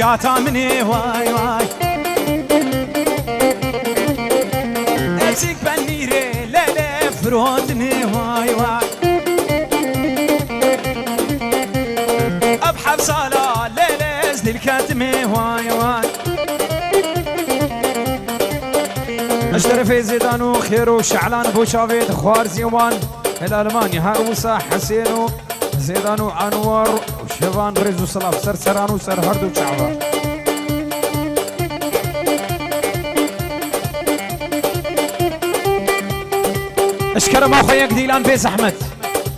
حياتا مني واي واي اتيك بنيري ليلي فرودني واي واي ابحب صلاة ليلي زدي الكاتمي واي واي اشترفي زيدان وخير وشعلان بوشافيد خوار زيوان الالماني هاروسا حسين زيدان وانور وشيفان ريزو صلاف سرسران وسر هردو شعبان اشكرم اخو يك ديلان بيز احمد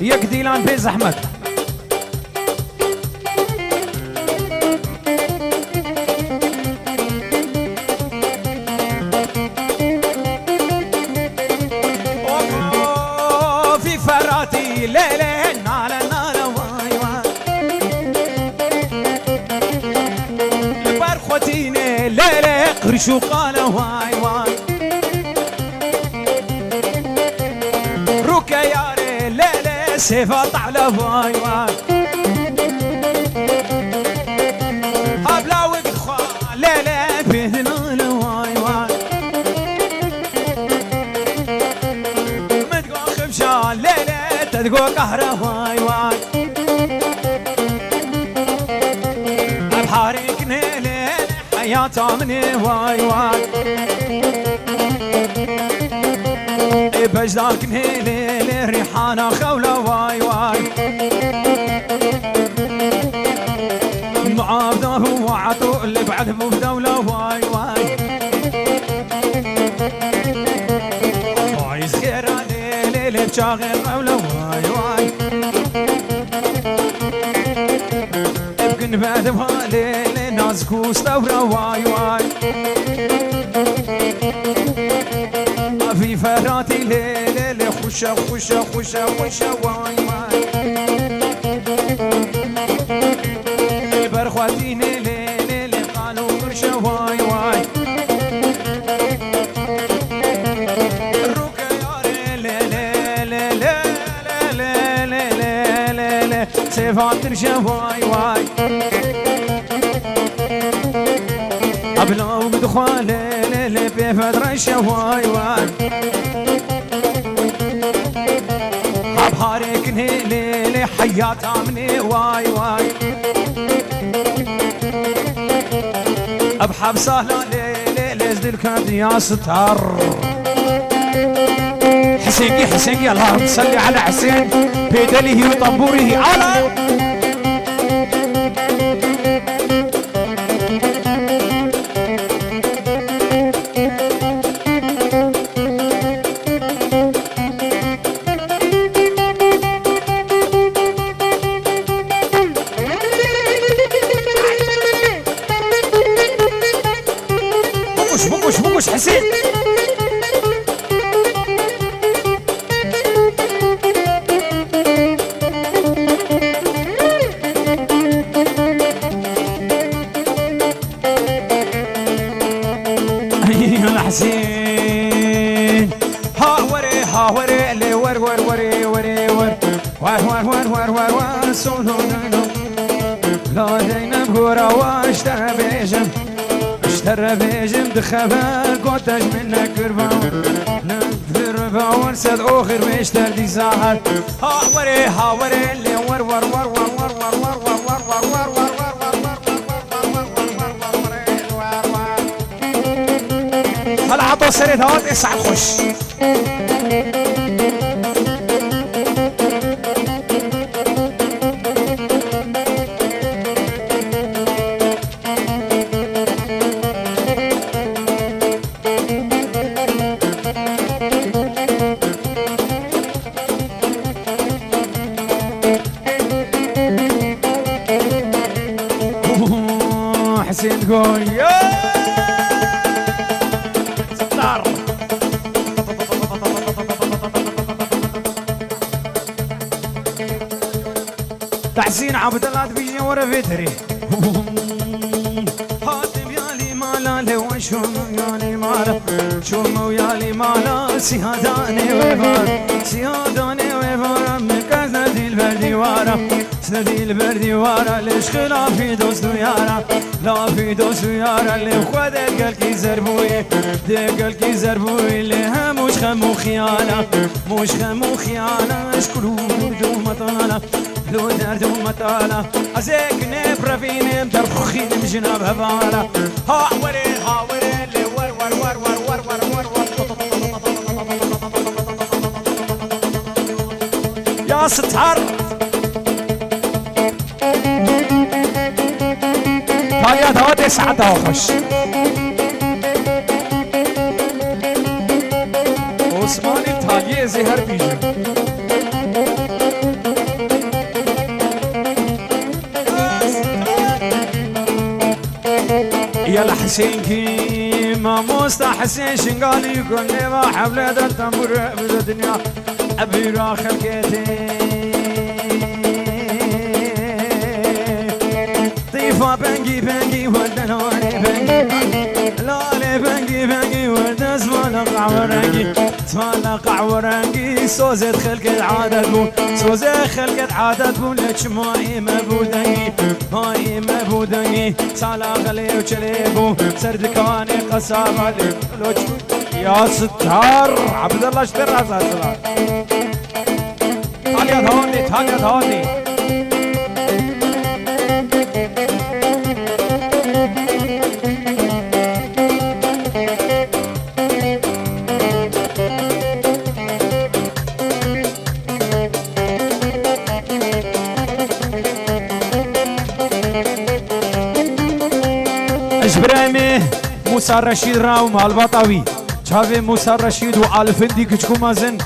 يك ديلان بيز احمد في فراتي ليلة نالا نالا واي واي برخوتيني ليلة قرشو قالا واي واي روكا ياري ليلة سيفا طعلا واي واي هبلا وقت خوا ليلة بيدنا واي واي متقو خبشان ليلة تدقو قهرة واي واي أبحارك نيلة حياتا مني واي واي بجداك نيلة ريحانة خولة واي واي معابده وعطو اللي بعد بدولة واي واي عايز خير ليلة بشاغل مولى واي واي ابقن بعدها ليلة نازكو ستورة واي واي في فراتي ليلة خشة خشة خشة خشة واي واي برخواتيني ليلة قالوا خشة واي واي الروكا ياري ليلة ليلة ليلة ليلة ليلة سيفات ترشة واي واي أبلغ بدخوال ليلة بيفد رشة واي واي أبهارك ليلة حياتها مني واي واي أبحب سهلة ليلة لزد الكاد يا ستار حسيني حسيني اللهم صل على حسين بدله وطنبوره على بوش حسين يا حسين ها وري اللي ور ور وري وري ور ور ور ور ور ور ور سولو لا دينا بورا واشترى بيجم اشترى بيجم دخبا قوتج منك كربان نكفر باورسد اخر بيشتر دي ساحر ها وري اللي ور ور ور ور ور ور ور ور ور ور ور هلا عطوا سريت هوات اسعد خش حسين تقول ستار تحسين عبد الله بيجي ورا فيتري هاتم يالي مالا لو شوم يالي مالا شوم يالي مالا سياداني وفار من كازنا دي البلدي وارا سندي البردي ورا ليش خلافي دوست ويارا لا في دوست ويارا اللي خود قلكي زربوي دي قلكي زربوي اللي مش خم وخيانة مش خم وخيانة اشكرو دو مطالة لو درد ومطالة ازيك نبرا فيني بدرخوخي نمجنب هبالة ها وري ها وري اللي ور ور ور ور ور ور ور يا ستار تاليا دواتي ساعتها وخش عثماني تاليا زهر بيجي يا حسين كي ما مستحسن شنقالي يقول لي ما حبل التنبور بالدنيا ابي راخ خلقتي طيفه بنجي بنجي ودناني بنجي لالي بنجي بنجي ورد اسمه قعورنجي اسمه قعورنجي سوزت خلقت عادت بون سوزت خلقت عادت بون ليش ماي مبودنجي ماي مبودنجي سالا غلي وشليبو سردكاني قصابالي يا ستار عبد الله اشترى اساسا تاليا ثاني تاليا ثاني اجبرامي موسى رشيد راو مالبطاوي شافي موسى رشيد والفندي كشكو مازن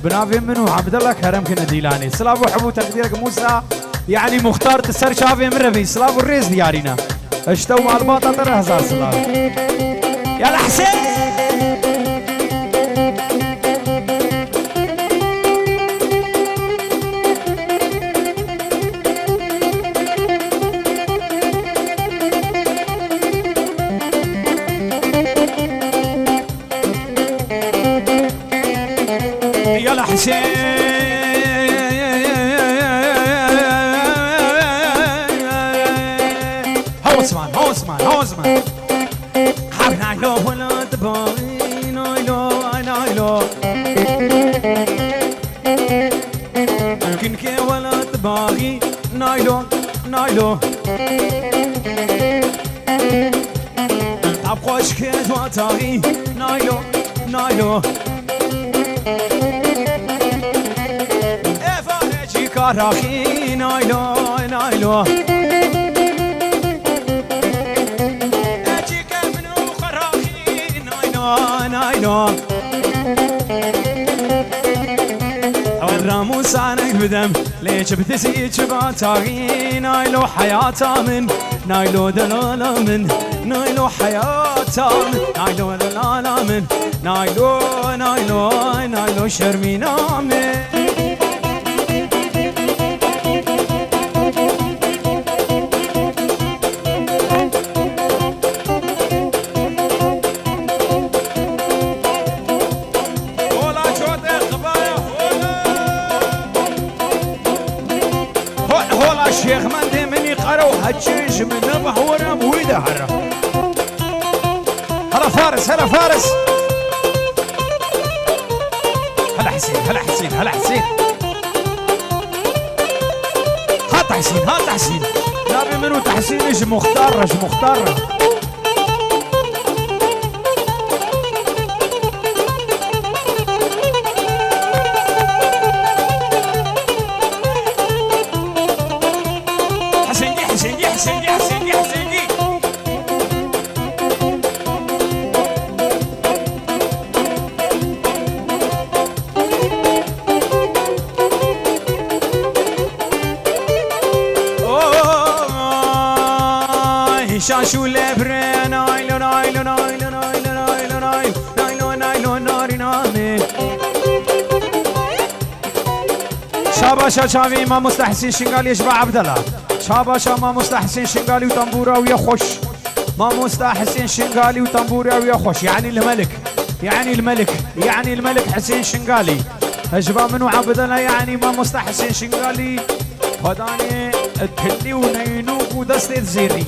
بنافي منو عبد الله كرم كنا ديلاني سلام وحبو تقديرك موسى يعني مختار تسر شافي مرفي سلام الريز ديارينا اشتو مالبطا ترى هزار سلام يا الحسين يا حسين هو اسمان حب نايلو ولا تبغي نايلو كنكي ولا تبغي نايلو تبقاش كيت وتاغي نايلو كاراخي نايلو اجيك منو خراخي نايلو الراموس عنك بدم ليش بتسيج باتاغي نايلو حياتا من نايلو دلالا من نايلو حياتا من نايلو دلالا من نايلو شرمينا من الشيخ مندي مني قرو هتشيش من نبح ورم ويده هرا هلا فارس هلا حسين هات حسين نبي منو تحسين ايش مختار حسيني شاشو لبري نايلو ناري نامي شاباشا شافي ما مستحسين شنقالي يشبع عبد الله شاباشا ما مستحسين شنقالي وطنبورة ويا خوش ما مستحسين شنقالي وطنبورة ويا خوش يعني الملك حسين شنقالي اجبا منو عبد الله يعني ما مستحسين شنقالي خداني تهلي ونينو ودست الزيري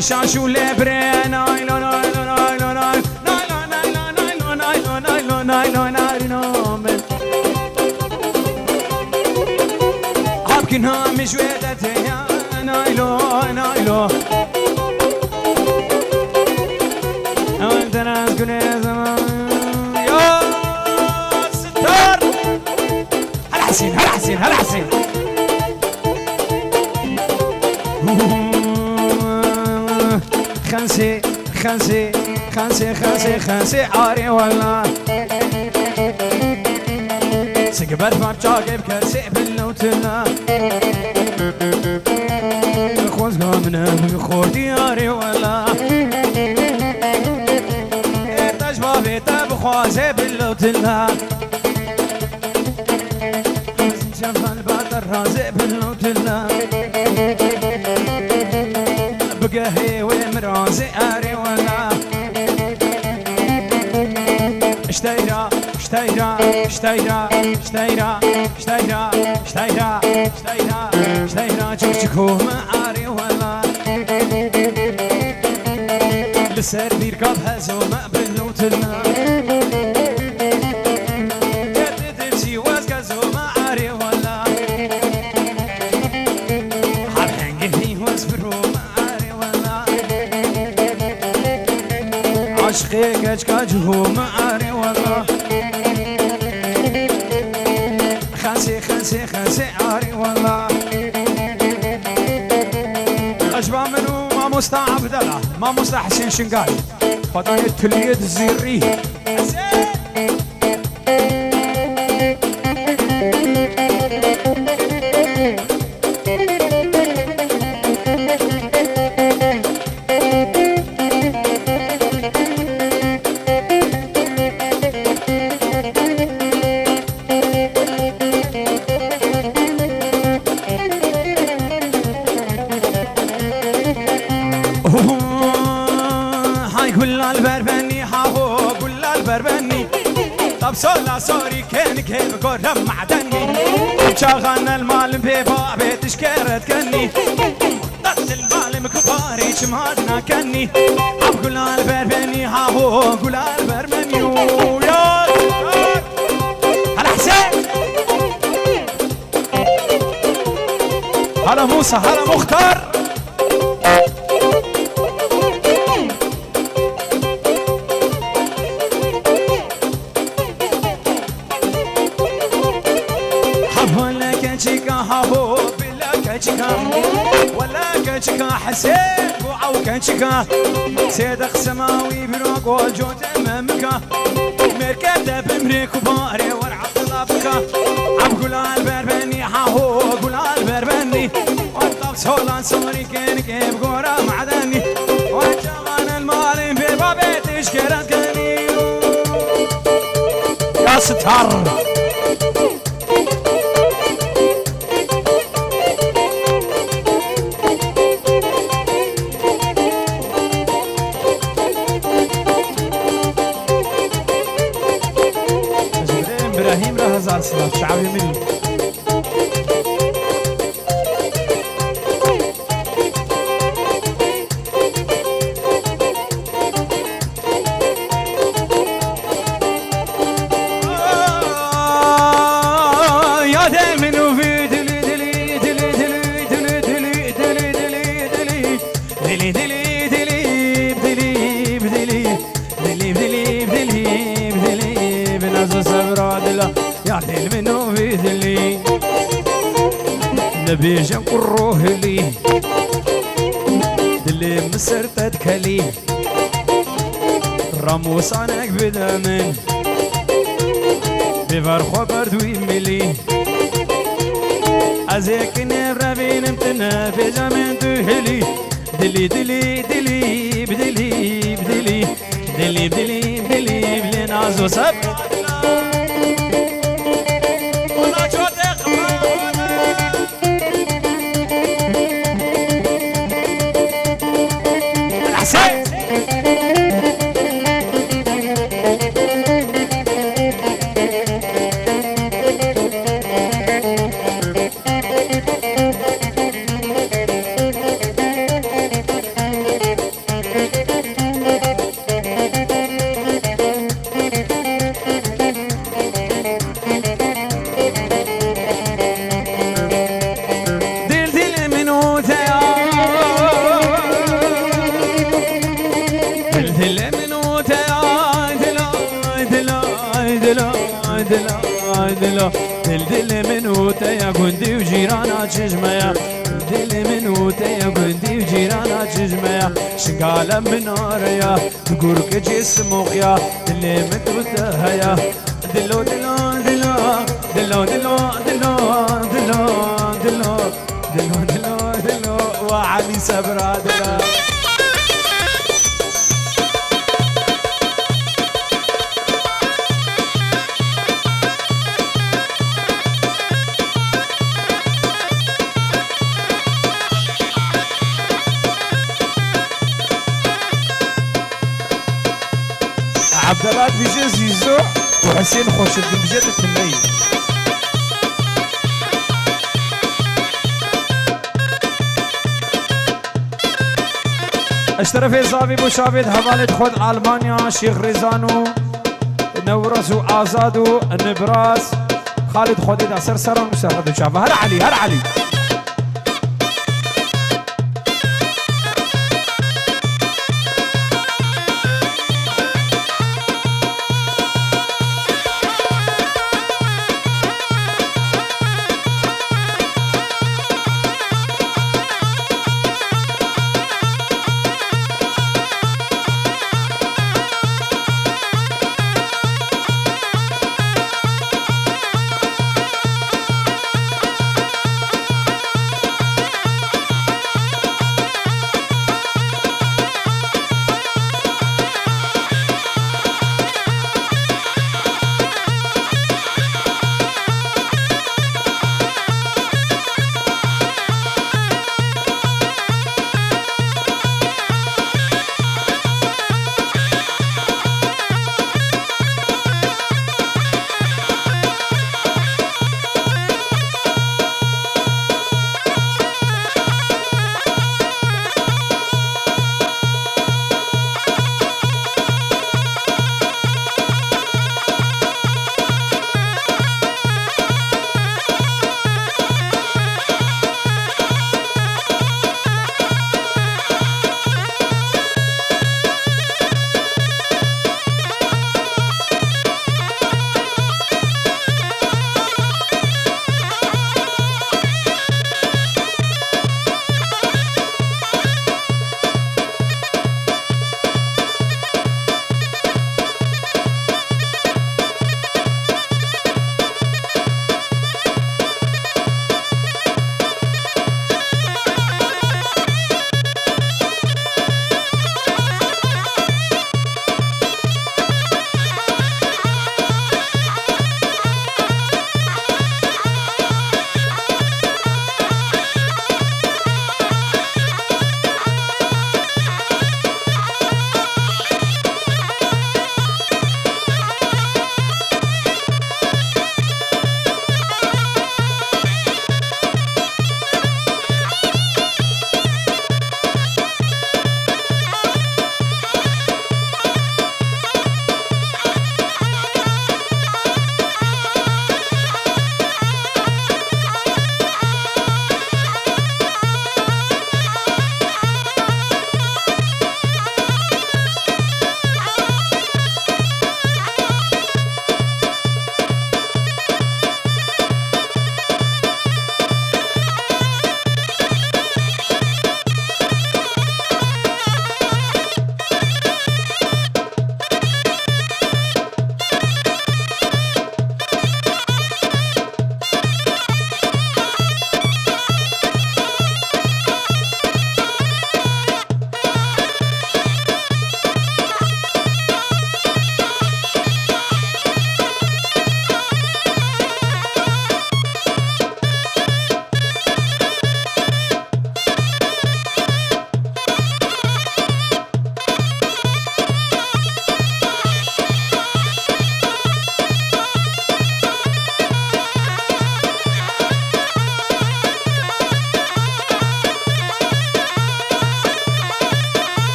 شاشو لبرنا أبكنها مش ودتها نايلو نايلو أنت ناس كل زمان يا ستار هلا حسين هلا حسين هلا حسين خنسي خنسي خنسي خنسي خنسي عاري والله سقبر فرجاقي بكرسي باللوتنا خوز قامنا بخور دياري والله تجبا بيتا بخوازي باللوتنا جفن بعد الرازي باللوتنا بقهي ومرازي اري ولا اشتيرا اشتيرا اشتيرا اشتيرا اشتيرا اشتيرا اشتيرا اشتيرا تشكو ما اري ولا لسر بيركب هزومه باللوتنا تدرسي وازقزو ما اري ولا حرحنقي واسبرو عشقي كجكجهو معاري والله خنسي خنسي خنسي عاري والله أجبع منو ما مستعبد له ما مستحسن شنقاي فضاني التليد الزيري هاي كل البربني حافو كل البربني طب صولا صوري كان كيف قرم معدني شغلنا المال بيبا بيتش كرت كني ضد المال مكباري شمادنا كني اب كل البربني حافو كل البربني يا هلا حسين هلا موسى هلا مختار ولا كاتشيكا هابو بلا كاتشيكا ولا كاتشيكا حسين بوعو كاتشيكا سيدق سماوي بروق والجود امامك مركب دب امريك وباري ورع طلابك عبقول البربني هاهو قول البربني والطب سولان صوري كان كيف قورا معدني وجغان المال في بابيت اشكرت كني يا ستار ابراهيم راه هزار صلاة شعبي مني يا دايما في دلي دلي دلي دلي دلي دلي دلي دلي دلي دلي دلي دلي بدلي بدلي بدلي بدلي بدلي بدلي بنازو صبر يا دل منو في دلي نبي جنقروه لي دلي مسرتت كلي راموس عنك بدمن بفرخو بردوي ملي ازيك نبربين امتنا في زمن تهلي دلي دلي دلي بدلي بدلي دلي بدلي بدلي بلي نازو صبر والله شو تخبر دلا دل منوته يا قندي وجيرانا تجمع دل منوته يا قندي وجيرانا تجمع شقالة مناريا تقولك جسم خيا دل متوته يا دلو دلو دلو دلو دلو دلو دلو دلو دلو دلو دلو وعلي سبرا دلو عبد الله بيجي زيزو وحسين خوش الدين بجد التنين اشترف الزابي مشابه حوالة خود ألمانيا شيخ ريزانو نورس وآزادو النبراس خالد خودي دا سرسرة ومسرد وشافة هر علي هر علي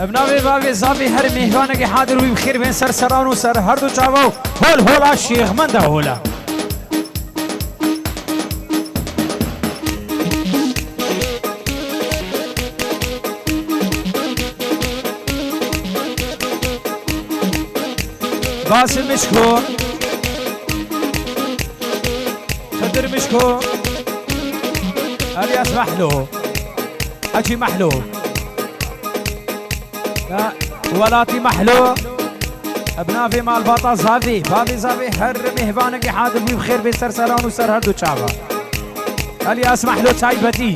بنابي بابي زافي هر مهوانك حاضر وبخير بين سر سران وسر هر دو چاوو هول هولا الشيخ من ده هولا باسم مشكو خدر مشكو الياس محلو حكي محلو لا ولاتي محلو ابنافي مال باطا زافي بابي زافي هر مهبانك حاضر بخير بسر سران وسر هردو چاوا الياس محلو تايبتي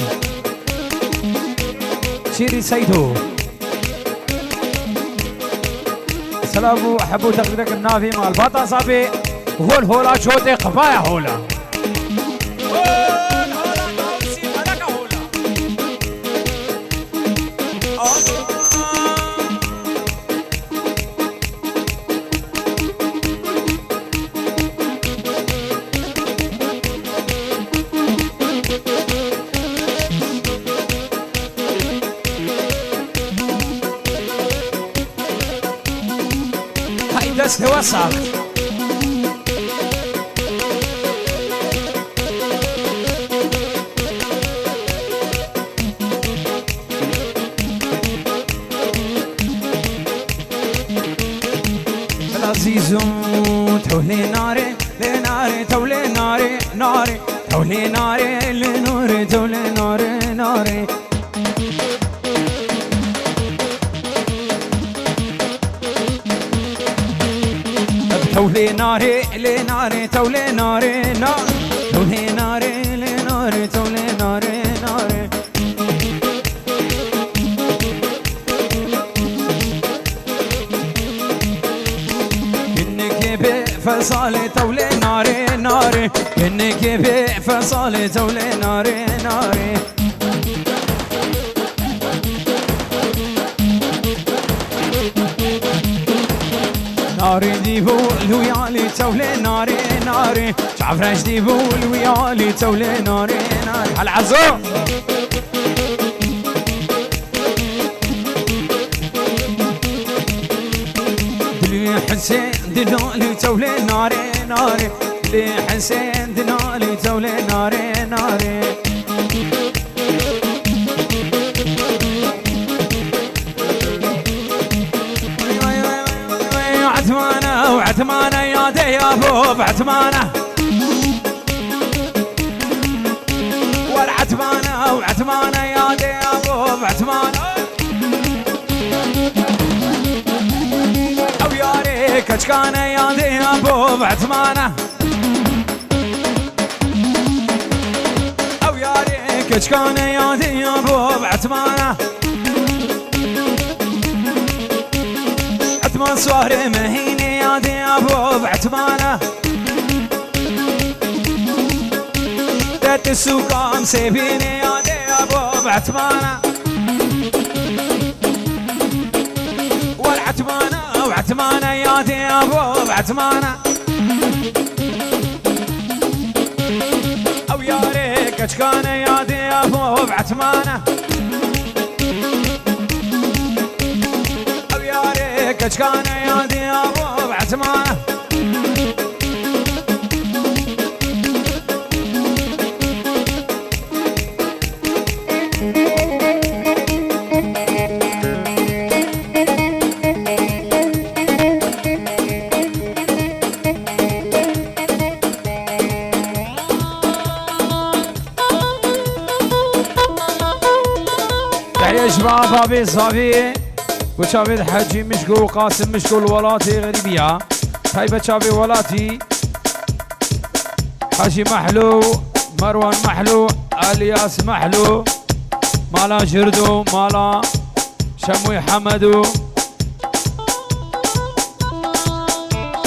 شيري سيدو سلامو حبو تقدرك النافي مال باطا زافي هول هولا شوتي قفايا هولا دست وسط العزيز تولي ناري لناري تولي ناري ناري تولي ناري لنوري تولي ناري ناري تولي ناري لناري تولي ناري ناري تولي ناري لناري تولي ناري ناري كنك بفصالي تولي ناري ناري كنك بفصالي تولي ناري ناري ناري ديبو الويالي تولي ناري ناري شعفرش ديبو الويالي تولي ناري ناري هالعزو دلي حسين دلالي تولي ناري ناري دلي حسين دلالي تولي ناري ناري عتمانة وعتمانة يا دي يا ابو بعتمانة والعتمانة وعتمانة يا دي يا ابو بعتمانة او يا ريك اشكانة يا دي يا ابو بعتمانة او يا ريك اشكانة يا دي يا ابو بعتمانة عتمان صهري مهيني يا دي ابو بعتمانه دات السوق مسيبيني يا دي ابو بعتمانه والعتمانه وعتمانه يا دي ابو بعتمانه او يا ريك اشكانه يا دي ابو بعتمانه كشكانة يا دي ابو بعتمانة تحية شباب ابي صافي وشافي حجي مشكول قاسم مشكول ولاتي غريبية هاي شافي ولاتي حجي محلو مروان محلو الياس محلو مالا جردو مالا شموي حمدو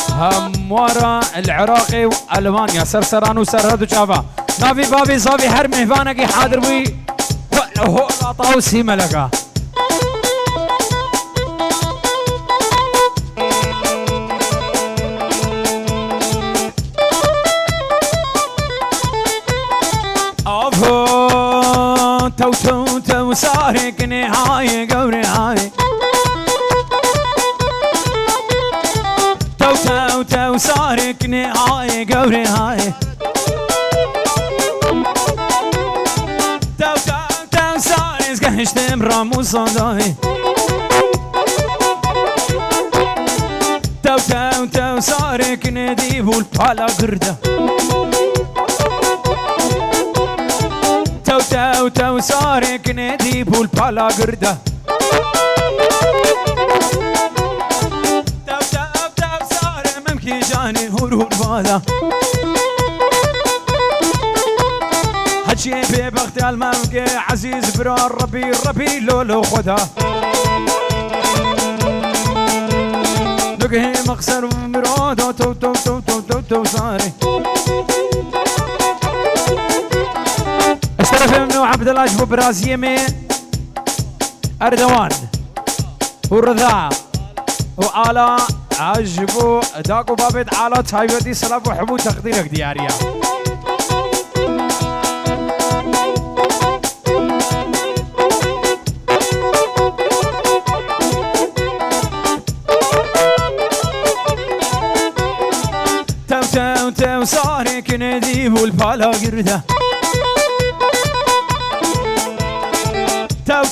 هموارا العراقي والمانيا سرسران وسرهدو شافا نافي بابي صافي هر مهبانك حاضر بي هو طاوسي ملكا تو سارق نهاية قوري هاي تو صارك نهاية قوري هاي تو صارك قهشتم رامو صداي تو صارك نديب والبالا قردة تو صارك نديب والبالا قردة تو صار ممكن جاني هور بالا هاتشي ببغت الممكن عزيز برا ربي لولو خدا نقهي مقصر ومرادو تو صاري اشترف منو عبد الله جبو برازيمي اردوان ورضا وآلا عجبو داكو بابد آلا تايبتي سلاب وحبو تقديرك دياريا تو صارك نديب والبالا قردة تو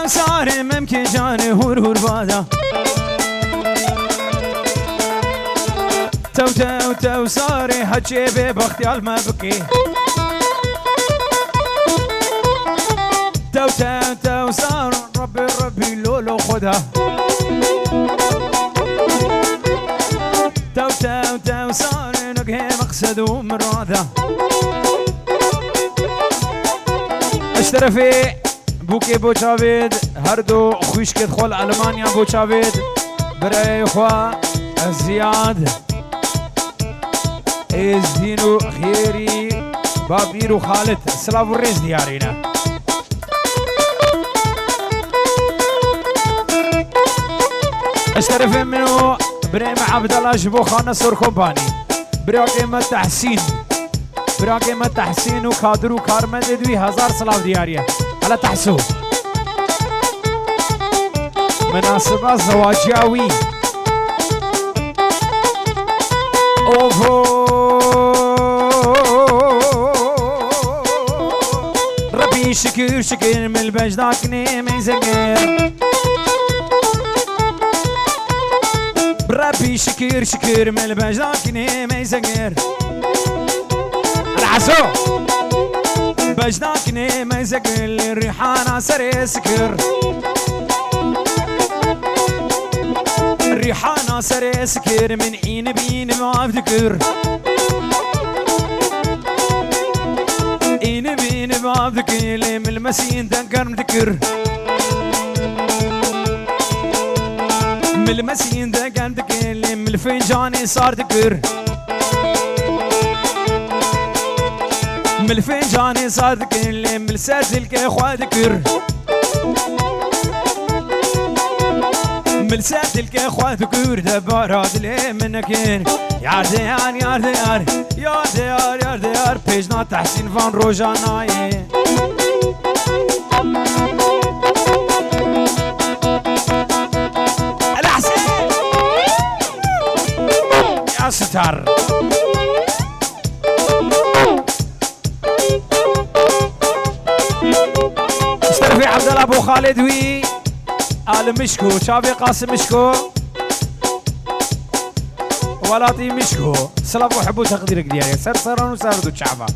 صار ممكن جاني هور بادا تو صاري حجي ببختي ما بكي تو صار ربي لولو خدها تو صار نقهي مقصد ومراده اشترفي بوكي بوچاوید هر دو خوش کد خول المانیا بوچاوید برای خوا زیاد از دینو خیری بابیر و خالد سلاف و ریز دیارینا اشترف منو برای عبدالله جبو خانه سر کمپانی برای قیمت تحسین و کادر و کارمند دوی 1000 سلاف دیاریه على تحسو مناسبة زواجياوي اوفو ربي شكر من البجداك نيمي زنقر ربي شكر من البجداك نيمي زنقر العسو بجداك نيمي زنقر الريحانة سري سكر الريحانة سري سكر من عين بين ما افتكر عين بين ما افتكر من المسين تنكر مذكر من المسين تنكر مذكر من الفنجاني صار ذكر من الفنجاني صار ذكر من السلسل كاخوة ذكر ملسات الكاخوة ذكور دبارات لي منكين يار ديار يار ديار يار ديار يار ديار بيجنا تحسين فان روجاناي الحسين يا ستار استرفي عبد الله ابو خالد وي آل مشكو شافي قاسم مشكو ولاتي مشكو سلام وحبو تقديرك ديالي سرسران وساردو شعبا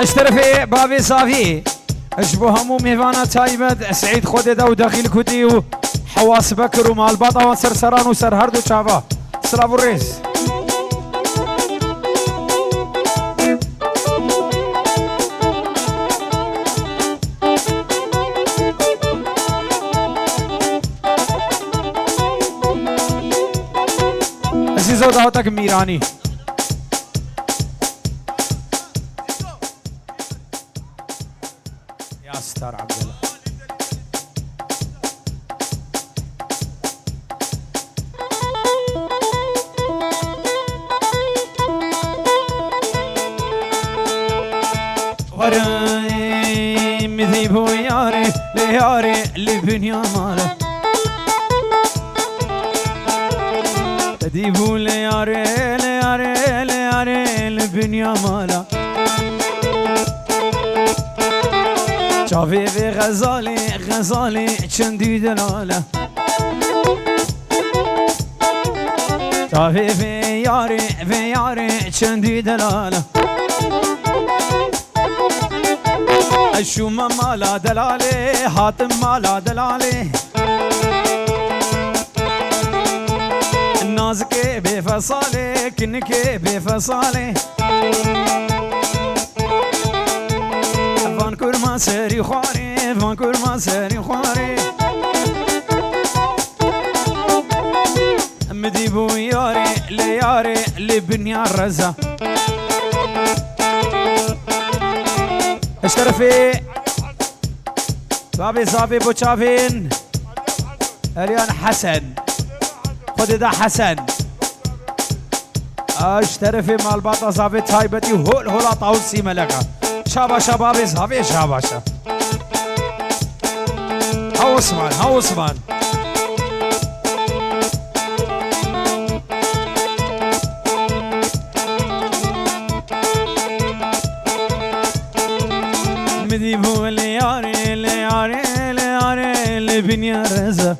اشترفي بابي صافي اشبو همو ميفانا تايبد سعيد خودي داو داخل كوديو حواس بكر ومال باطا وسرسران وسر هردو شابا سلام الرئيس عزيزو دعوتك ميراني يا ستار عبد الله مديبو ياري لياري لبنيا مالا مديبو لياري لياري لياري لبنيا مالا شافي في غزالي غزالي چندی دلاله شافي في ياري چندی دلاله الشوم مالا دلالي حاتم مالا دلالي النازك بفصالي كنك بفصالي فانكور ما سري خواري فانكور ما سري خواري مديبو ياري لياري لبنيا الرزا اشترفي صافي صافي بو شافين اليان حسن خد ده حسن اشترفي مع البطة صافي تايبتي هول هولا طاوسي ملكة شابا شبابي صافي شابا شا هاو عثمان هاو عثمان مديبو لياري لياري لياري لبنيا رزا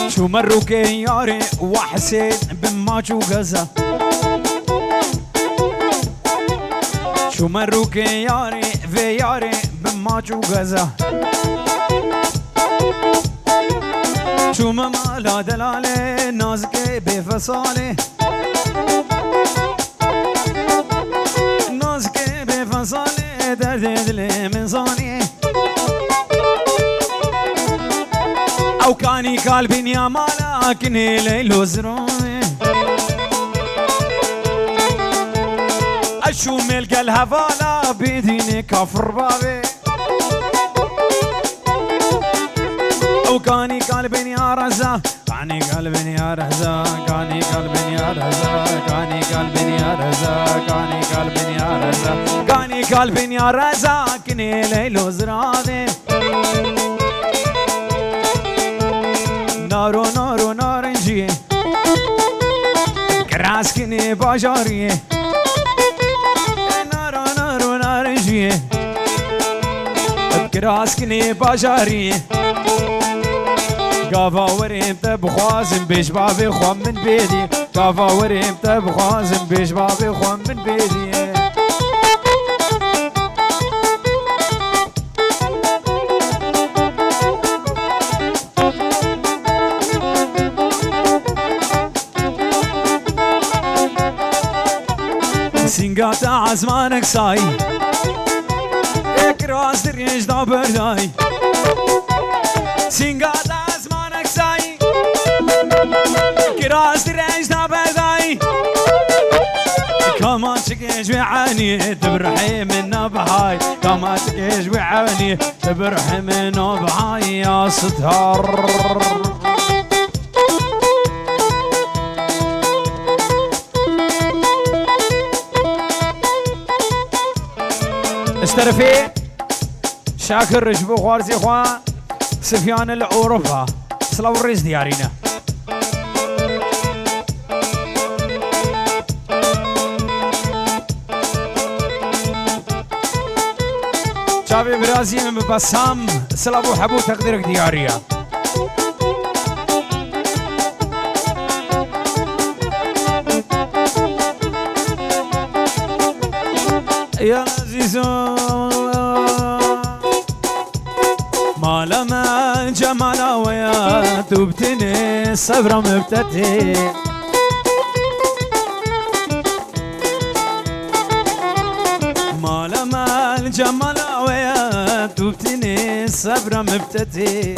شو مروا كياري وحسين بماجو غزا شو مروا كياري في ياري بماجو غزا شو مالا دلالي نازكي بفصالي نازكي بفصالي درد دلي من صاني او كاني قلبي يا مالا كني ليلو زروني اشو ملقى الهفالا بيديني كفر بابي او كاني قلبي يا رزا كاني قلبي يا رزا كاني قلبي يا رزا كاني قلبي يا رزا كاني قلبي يا رزا كاني قلبي يا رزا كني ليلو زراني نارو نارو نارنجي كراس كني باجاري نارو نارو نارنجي كراس كني باجاري قافا وريم تبخوازم بيش بابي خوام من بيدي قافا وريم تبخوازم بيش بابي خوام من بيدي سنقاطع عزمانك ساي اكراس دريج دا برداي سنقاطع عزمانك ساي اكراس دريج دا برداي كمان تكيش وعاني تبرحي من نبهاي كمان تكيش وعاني تبرحي من نبهاي يا ستار اشترفي شاكر رجبو خوارزي خوا سفيان الأوروبا سلاو الريز ديارينا شابي برازي من بسام سلاو حبو تقديرك دياريا يا عزيزو ما لما جمالا ويا تبتني صبرا مبتتي ما لما الجمالا ويا تبتني صبرا مبتتي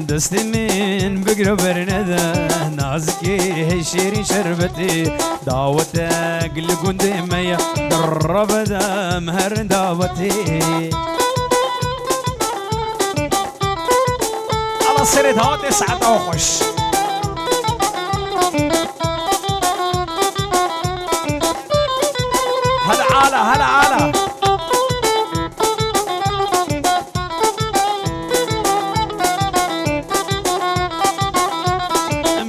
دستي من بقرب برنده نازكي شيري شربتي دعوتك لقندي ميا درب دم هر دعوتي على سرد هاتي سعد وخش عالة هلا عالة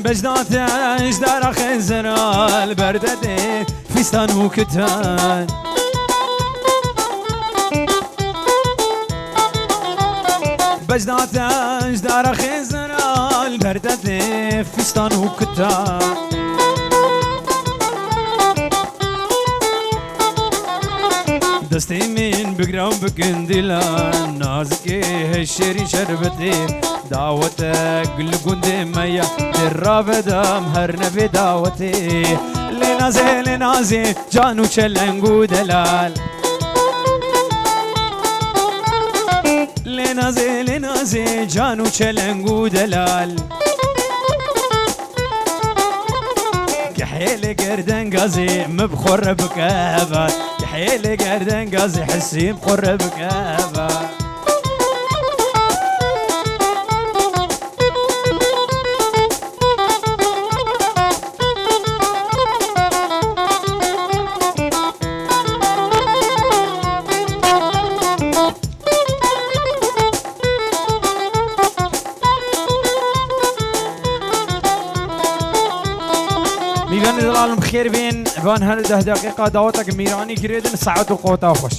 بجدات اجدار خزرال بردده فستان وكتان بجدات اجدار خزرال بردده فستان وكتان دستي من بقرا بكندلان نازكي هالشري شربتي دعوتك لقند ميا دراب دام هر نبي دعوتي لنازي جانو چلنگو دلال لنازي جانو چلنگو دلال كحيل قردن قازي مبخور بكابات كحيل قردن قازي حسي مبخور بكابات میوان العالم خیر بین وان هر 10 دقیقه دعوتك میرانی کردن ساعت و قوتا خوش